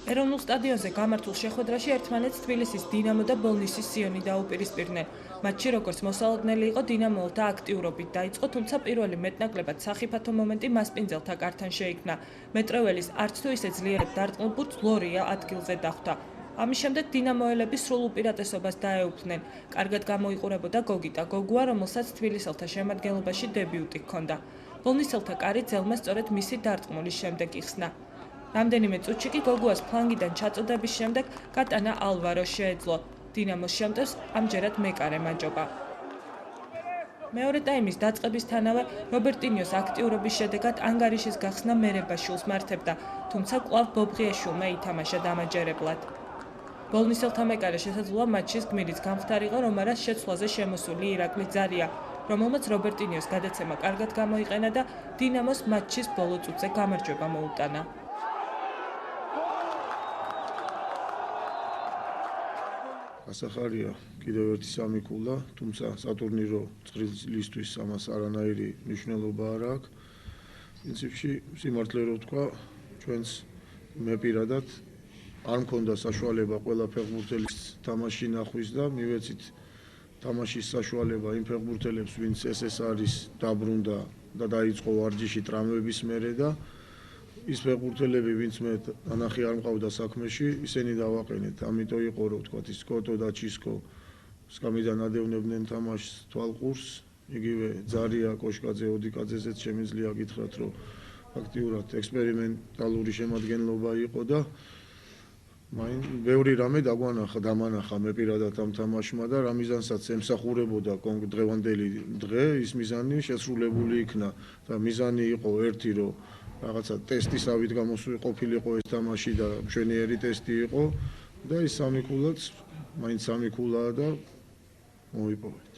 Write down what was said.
ეროვნულ სტადიონზე გამართულ შეხვედრაში ერთმანეთს თბილისის დინამო და ბოლნისის სიონი დაუპირისპირდნენ. მატჩი როგორც მოსალოდნელი იყო, დინამოელთა აქტიურობით დაიწყო, თუმცა პირველი მეტნაკლებად სახიფათო მომენტი მასპინძელთა კართან შეიქმნა. მეტრეველის არც თუ ისე ძლიერად დარტყმულ ბურთს ლორია ადგილზე დახვდა. ამის შემდეგ დინამოელები სრულ უპირატესობას დაეუფლნენ. კარგად გამოიყურებოდა გოგიტა გოგუა, რომელსაც თბილისელთა შემადგენლობაში დებიუტი ჰქონდა. ბოლნისელთა კარი ძელმა სწორედ მისი დარტყმულის შემდეგ იხსნა. რამდენიმე წუთში კი გოგუას ფლანგიდან ჩაწოდების შემდეგ გატანა ალვარო შეეძლო. დინამოს შემტევს ამჯერად მეკარე მაჯობა. მეორე ტაიმის დაწყებისთანავე რობერტინიოს აქტიურობის შედეგად ანგარიშის გახსნა მერებაშვილს მართებდა, თუმცა კვლავ ბობრიაშვილმა ითამაშა დამაჯერებლად. ბოლნისელთა მეკარე შესაძლოა მატჩის გმირიც გამხდარიყო, რომ არას შეცვლაზე შემოსული ირაკლი ძარია, რომელმაც რობერტინიოს გადაცემა კარგად გამოიყენა და დინამოს მატჩის ბოლო წუთზე გამარჯვება მოუტანა. ასახარია კიდევ ერთი სამი ქულა, თუმცა სატურნირო წრილისთვის ამას არანაირი მნიშვნელობა არ აქვს. პრინციპში სიმართლე რო ვთქვა, ჩვენს მე პირადად არ მქონდა საშუალება ყველა ფეხბურთელის თამაში ნახვის და მივეცით თამაშის საშუალება იმ ფეხბურთელებს, ვინც ეს არის დაბრუნდა და დაიწყო ვარჯიში ტრამვების მერე და ის ფეხბურთელები, ვინც მე ანახი არ მყავდა საქმეში, ისინი დავაყენეთ. ამიტომ იყო რომ ვთქვათ ის კოტო და ჩისკო სკამიდან ადევნებდნენ თამაშს თვალყურს, იგივე ძარია კოშკაძე, ოდიკაძეზეც შემიძლია გითხრათ, რომ ფაქტიურად ექსპერიმენტალური შემადგენლობა იყო და მაინ ბევრი რამე დამანახა მე პირადად ამ თამაშმა და რა მიზანსაც ემსახურებოდა დღევანდელი დღე, ის მიზანი შესრულებული იქნა და მიზანი იყო ერთი რომ რაღაცა ტესტისავით ყოფილიყო ეს თამაში და მშვენიერი ტესტი იყო და ის სამი ქულაც მაინც სამი ქულაა და მოიპოვეთ.